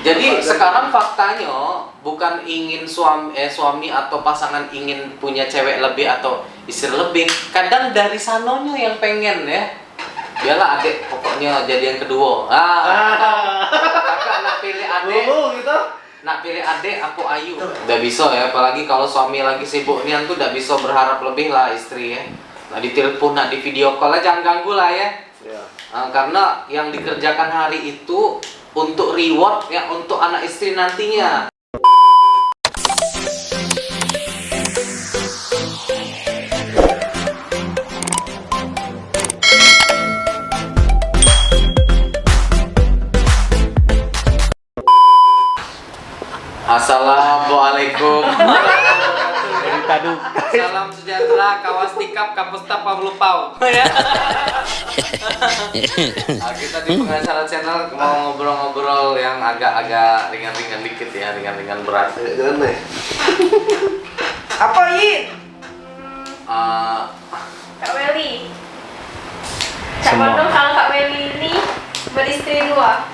Jadi sekarang faktanya bukan ingin suami atau pasangan ingin punya cewek lebih atau istri lebih. Kadang dari sanonya yang pengen ya. Biarlah adik pokoknya jadi yang kedua. Kakak nak pilih adik. Gitu. Nak pilih adik aku Ayu. Udah bisa ya, apalagi kalau suami lagi sibuk nian tuh udah bisa berharap lebih lah istri ya. Nah ditelepon, nak di video call lah, jangan ganggu lah ya. Karena yang dikerjakan hari itu untuk reward ya untuk anak istri nantinya. Assalamualaikum. Salam sejahtera, kawas tikap, kapustap, pavlupau. Nah, kita di Pengacara Channel mau ngobrol-ngobrol yang agak-agak ringan-ringan dikit ya, ringan-ringan berat. Apa Yin? Kak Weli. Cak Bondo, kalau Kak Weli ini beristri dua.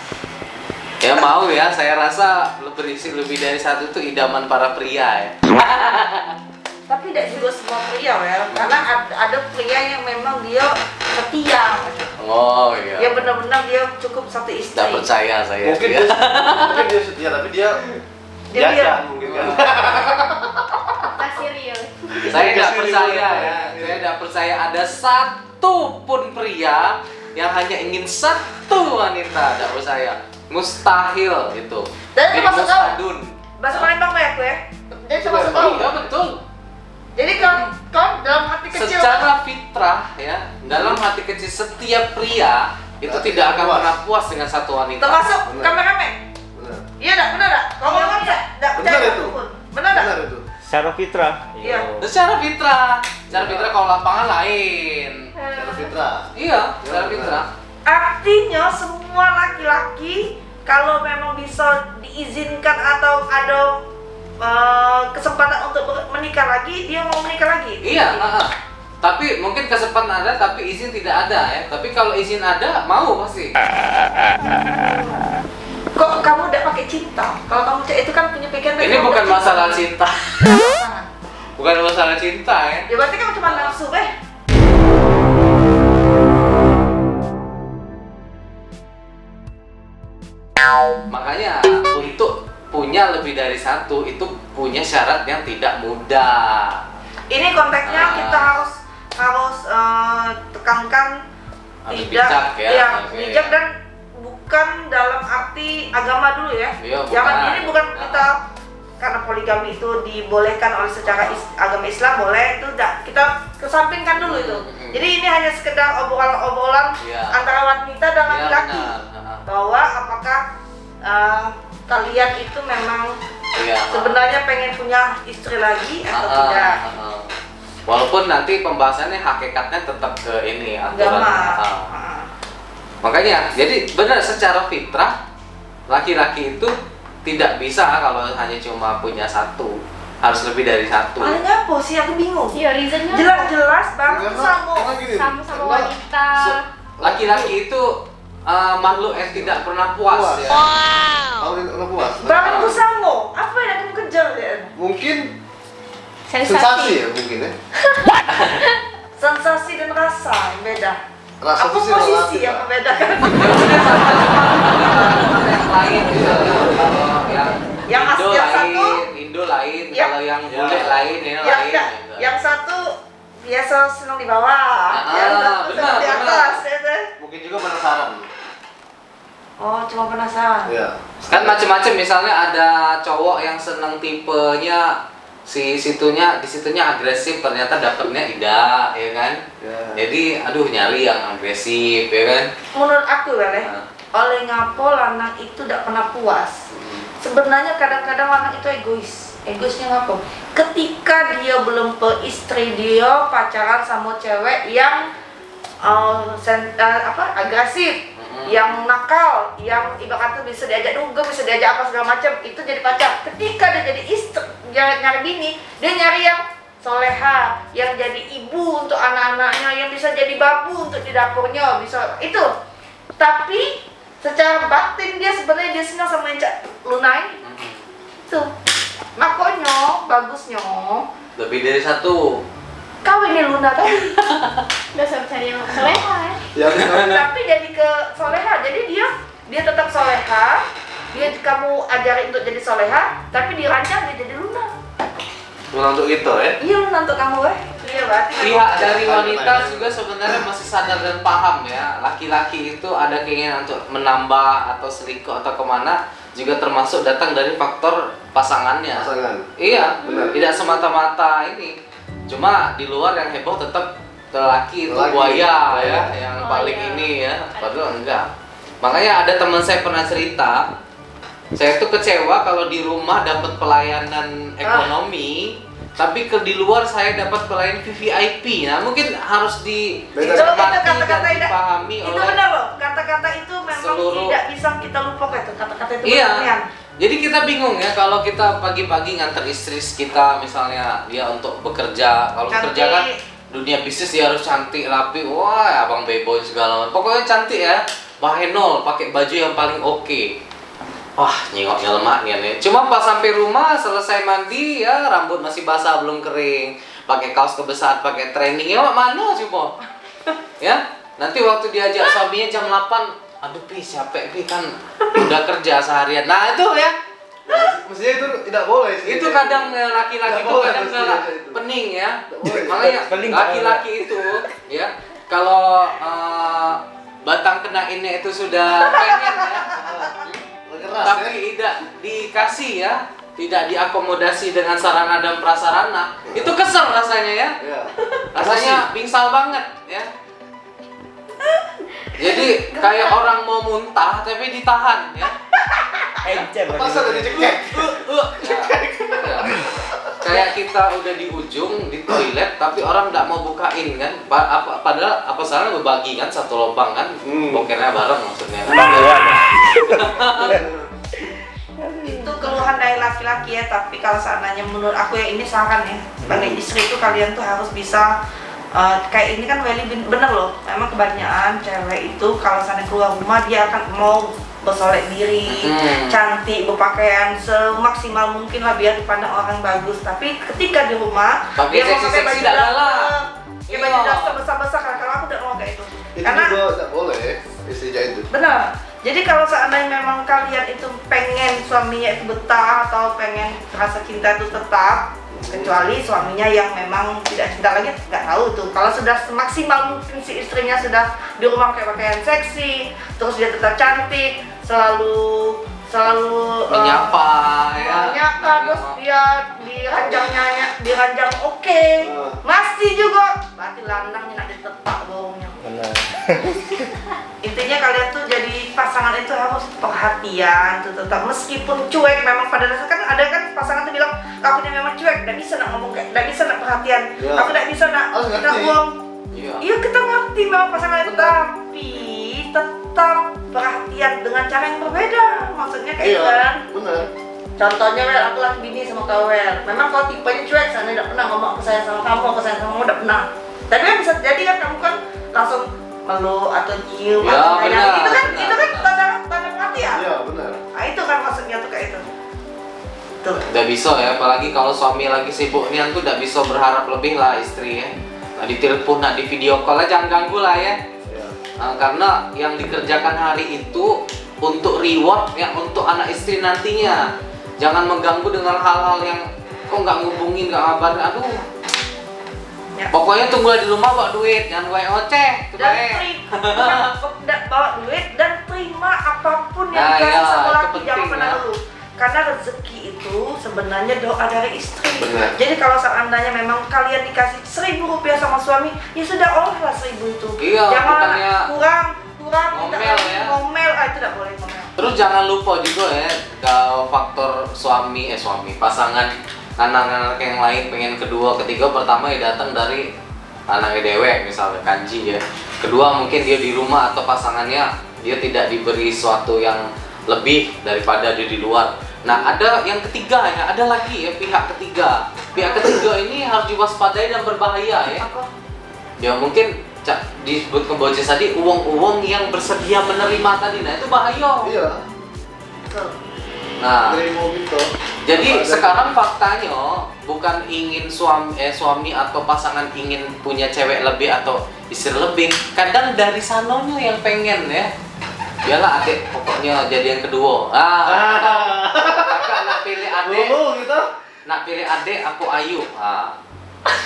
Ya mau ya, saya rasa berisi lebih dari satu itu idaman para pria ya. Tapi tidak juga semua pria ya, karena ada pria yang memang dia setia. Oh iya. Ya benar-benar dia cukup satu istri. Tidak percaya saya. Mungkin ya. dia setia, tapi dia Dia jajan mungkin kan. Kasih real. Saya tidak percaya ya. Saya tidak percaya ada satu pun pria yang hanya ingin satu wanita. Tidak percaya. Mustahil itu. Dan itu Jadi masuk kau. mustahil. Bahasa Palembang banyak aku ya. Dan itu masuk kau. Iya betul. Jadi kau dalam hati kecil. Secara fitrah ya, dalam hati kecil setiap pria itu tidak akan pernah puas dengan satu wanita. Termasuk Benar. kameramen. Benar. Iya enggak? Benar enggak? Kau ngomong enggak? Enggak Benar percaya itu. apapun. Benar enggak? Benar itu. Secara fitrah. Iya. Secara fitrah kalau lapangan lain. Cara fitrah. Iya, secara fitrah. Artinya semua laki-laki kalau memang bisa diizinkan atau ada kesempatan untuk menikah lagi, dia mau menikah lagi. Iya, tapi mungkin kesempatan ada tapi izin tidak ada ya. Tapi kalau izin ada, mau pasti. Kok kamu udah pakai cinta? Kalau kamu itu kan punya pikiran. Ini kamu bukan udah masalah cinta. cinta. Bukan masalah cinta ya. Ya berarti kamu cuma nafsu beh. Makanya untuk punya lebih dari satu itu punya syarat yang tidak mudah. Ini konteksnya kita harus tekankan Harus tidak bijak ya. yang Oke. bijak dan bukan dalam arti agama dulu ya. Iya, Jangan bukan. ini bukan kita karena poligami itu dibolehkan oleh secara agama Islam boleh itu kita kesampingkan dulu itu. Jadi ini hanya sekedar obrolan Iya. antara wanita dan Iya, laki-laki benar. bahwa apakah kalian itu memang Iya. sebenarnya pengen punya istri lagi atau tidak. Walaupun nanti pembahasannya hakikatnya tetap ke ini aturan. Agama. Makanya, jadi benar secara fitrah laki-laki itu tidak bisa kalau hanya cuma punya satu, harus lebih dari satu. Paling apa sih aku bingung. Iya, reasonnya Jelas-jelas banget sama. sama wanita. Laki-laki itu makhluk yang tidak pernah puas. Ya. Kalau tidak puas. Barang itu sama. Apa yang kamu kejar ya? Mungkin sensasi ya mungkin ya. Sensasi dan rasa yang beda. Rasa Apa itu sih posisi relatif, yang Pak. membedakan? Yang lain gitu. Kalau Yang Indo yang lain, satu, Indo lain, yang- kalau yang bule lain, ini yang lain. enggak, gitu. yang satu biasa senang di bawah, yang satu benar, senang di benar. atas, ya kan? Mungkin juga penasaran. Oh, cuma penasaran. Iya. Kan macam-macam, misalnya ada cowok yang seneng tipenya di situnya agresif, ternyata dapetnya tidak, ya kan? Ya. Jadi aduh nyari yang agresif, ya kan? Menurut aku Wele, Nah. oleh ngapo lanang itu tidak pernah puas. Sebenarnya kadang-kadang lanang itu egois. Egoisnya ngapo? Ketika dia belum istri dia pacaran sama cewek yang agresif, yang nakal, yang ibaratnya bisa diajak dugem, bisa diajak apa segala macam, itu jadi pacar. Ketika dia jadi istri, dia nyari bini, dia nyari yang soleha, yang jadi ibu untuk anak-anaknya, yang bisa jadi babu untuk di dapurnya, bisa itu. Tapi secara batin dia sebenarnya dia senang sama Cak Luna ini. Tuh, makanya bagusnya Lebih dari satu. kawin nih Luna tadi. Udah cari yang soleha ya. Tapi jadi ke soleha, jadi dia tetap soleha, dia kamu ajarin untuk jadi soleha, tapi dirancang dia jadi Luna. Luna untuk itu ya? Iya Luna untuk kamu Iya berarti. Pihak dari wanita juga sebenarnya masih sadar dan paham ya. Laki-laki itu ada keinginan untuk menambah atau selingkuh atau kemana juga termasuk datang dari faktor pasangannya. Pasangan. Iya, Benar. tidak semata-mata ini. Cuma di luar yang heboh tetap lelaki itu buaya ya, yang Oh, paling iya. ini ya, padahal enggak. Makanya ada teman saya pernah cerita, saya tuh kecewa kalau di rumah dapat pelayanan ekonomi, tapi di luar saya dapat pelayanan VVIP. Nah mungkin harus Itu dicermati kata-kata dan itu dipahami itu oleh benar loh, kata-kata itu memang seluruh- tidak bisa kita lupakan itu kata-kata itu Iya. berlebihan. Jadi kita bingung ya kalau kita pagi-pagi nganter istri kita misalnya dia untuk bekerja. Kalau Cantik. bekerja kan dunia bisnis dia harus cantik, rapi. Wah, abang beboy segala macam. Pokoknya cantik ya. Bahenol, pakai baju yang paling oke. Wah, nyengoknya lemak nih ya. Cuma pas sampai rumah selesai mandi ya rambut masih basah belum kering. Pakai kaos kebesaran, pakai training. Ya mana coba? Ya, nanti waktu diajak suaminya jam 8, aduh Pi, capek Pi kan udah kerja seharian. Nah itu ya, Mestinya itu tidak boleh sih. itu kadang laki-laki Nggak itu boleh kadang mestinya itu. pening ya. Nggak boleh. Makanya Pening, laki-laki itu ya kalau batang kenainnya itu sudah pengen ya, Keras tapi ya. tidak dikasih ya, tidak diakomodasi dengan sarana dan prasarana, itu kesel rasanya ya. Iya. Rasanya pingsal banget ya. Jadi kayak orang mau muntah tapi ditahan ya. Encer. Masa udah dicekek? Ya. Kayak kita udah di ujung di toilet tapi orang nggak mau bukain kan. Padahal apa salahnya berbagi kan satu lubang kan. Bokernya bareng maksudnya. Itu keluhan dari laki-laki ya, tapi kalau seandainya menurut aku ya ini saran ya, sebagai istri itu kalian tuh harus bisa kayak ini kan Welly bener loh, memang kebanyakan cewek itu kalau seandainya keluar rumah dia akan mau bersolek diri, cantik, berpakaian semaksimal mungkin lah biar dipandang orang bagus. Tapi ketika di rumah Pakai dia mau pakai seksi-seksi baju dah daster, lah. pakai baju Iya. daster besar-besar, kalau aku tidak mau kayak itu. Itu Karena juga tidak boleh istrinya itu. benar. Jadi kalau seandainya memang kalian itu pengen suaminya itu betah atau pengen rasa cinta itu tetap, kecuali suaminya yang memang tidak cinta lagi, nggak tahu tuh. Kalau sudah semaksimal mungkin si istrinya sudah di rumah pakai pakaian seksi, terus dia tetap cantik, selalu Menyapa ya. menyapa, terus dia diranjang oke, masih juga berarti landangnya nak ditepak baunya. Benar. Intinya kalian tuh jadi pasangan itu harus perhatian tuh tetap, meskipun cuek memang pada dasarnya kan ada kan pasangan tuh bilang aku ini memang cuek, tidak bisa nak ngomong kayak, tidak bisa nak perhatian, Ya. aku tidak bisa nak Harus ngerti. nak buang. Iya. Iya kita ngerti memang pasangan itu, tapi tetap perhatian dengan cara yang berbeda, maksudnya kayak Iya, kan. benar. Contohnya Wel, aku lagi bini sama kau Wel, memang kau tipenya cuek, saya tidak pernah ngomong aku sayang sama kamu, aku sayang sama kamu, tidak pernah. Tapi kan bisa jadi kan kamu kan langsung meluk atau cium Ya, atau kayak benar, itu kan benar. tanda perhatian. Iya, benar. Nah itu kan maksudnya tuh kayak itu. Tuh. Udah bisa ya, apalagi kalau suami lagi sibuk nih tuh udah bisa berharap lebih lah istri ya. Nah ditelepon, nah di video call lah jangan ganggu lah ya. Iya. Karena yang dikerjakan hari itu untuk reward ya untuk anak istri nantinya. Jangan mengganggu dengan hal-hal yang kok nggak ngubungin, nggak ngabarin, aduh. Ya. Pokoknya tunggu di rumah bawa duit, jangan gue oceh. Itu Dan baik. bawa duit dan terima apapun yang Nah, dikasih iya, sama itu laki, penting, jangan pernah ya. dulu. Karena rezeki itu sebenarnya doa dari istri. Benar. Jadi kalau seandainya memang kalian dikasih 1.000 rupiah sama suami, ya sudah olehlah 1.000 itu. Iya, Jangan bukannya kurang minta ngomel lagi, ya. ngomel, itu tidak boleh ngomel. Terus jangan lupa juga ya kalau faktor suami pasangan anak-anak yang lain pengen kedua, ketiga, pertama ya datang dari anaknya dewek misalnya kanji ya. Kedua mungkin dia di rumah atau pasangannya dia tidak diberi sesuatu yang lebih daripada dia di luar. Nah ada yang ketiga ya, ada lagi ya pihak ketiga. Pihak ketiga ini harus diwaspadai dan berbahaya ya. Apa? Ya mungkin disebut kebocis tadi, uang-uang yang bersedia menerima tadi, nah itu bahaya. Iya. Betul. Nah, Dari mobil tuh. jadi Ada- sekarang faktanya bukan ingin suami atau pasangan ingin punya cewek lebih atau istri lebih. Kadang dari sanonya yang pengen ya. Yalah adik pokoknya jadi yang kedua. Kakak nak pilih adik, Ngomong gitu. nak pilih adik aku Ayu.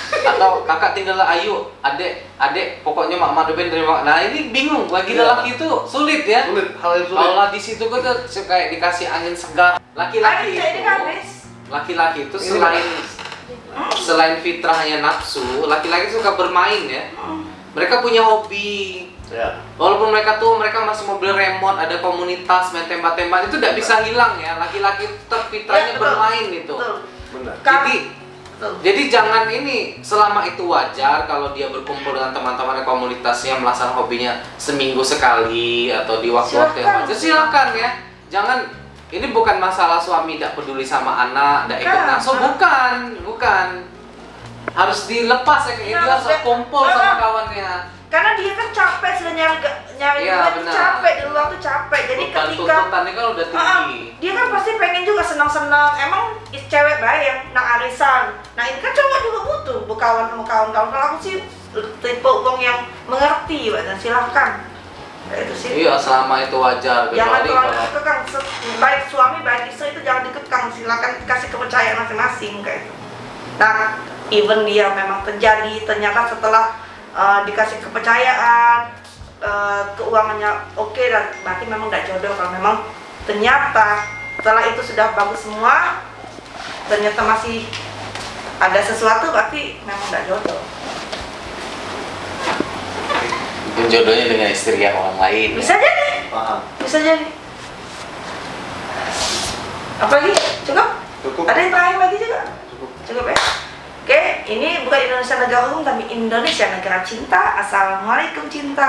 Atau kakak tinggal Ayu, adik pokoknya Mak Deben terima. Nah, ini bingung bagi Iya. lelaki itu sulit ya. Sulit, hal yang sulit. Kalau di situ gue tuh kayak dikasih angin segar. Laki-laki Ini itu, habis. laki-laki itu Ini selain fitrahnya nafsu, laki-laki suka bermain ya. Mereka punya hobi. Ya. Walaupun mereka masih mobil remote, ada komunitas main tembak-tembak, itu tidak bisa hilang ya. Laki-laki itu tetap fitrahnya Ya, betul. bermain itu. Betul. Benar. Betul. Jadi jangan ini, selama itu wajar kalau dia berkumpul dengan teman-teman komunitasnya melaksanakan hobinya seminggu sekali atau di waktu-waktu yang Silakan. wajar, silakan ya. Jangan, ini bukan masalah suami tidak peduli sama anak, tidak ikut Bukan. ngasuh, bukan. Harus dilepas ya, kayak Ya, dia harus ya. kumpul sama kawannya. Karena dia kan capek sudah nyari Iya, duit tuh benar. capek di luar tuh capek. Jadi Beban ketika tuntutannya kan udah tinggi. dia kan pasti pengen juga senang-senang. Emang cewek baik yang nak arisan. Nah ini kan cowok juga butuh berkawan sama kawan-kawan. Kalau aku sih tipe uang yang mengerti, Pak. Dan silahkan. Ya, itu sih. Iya, selama itu wajar. Jangan Kecuali terlalu kalau dikekang. Baik suami baik istri itu jangan dikekang. Silakan kasih kepercayaan masing-masing kayak itu. Nah, even dia memang ternyata setelah dikasih kepercayaan, keuangannya oke, dan berarti memang nggak jodoh. Kalau memang ternyata setelah itu sudah bagus semua, ternyata masih ada sesuatu, berarti memang nggak jodoh. mungkin jodohnya dengan istri yang orang lain. Bisa jadi, Paham. bisa jadi. Apalagi cukup? Cukup. Ada yang terakhir lagi juga? Cukup. Cukup ya? Oke, ini bukan Indonesia negara hukum, tapi Indonesia negara cinta. Assalamualaikum cinta.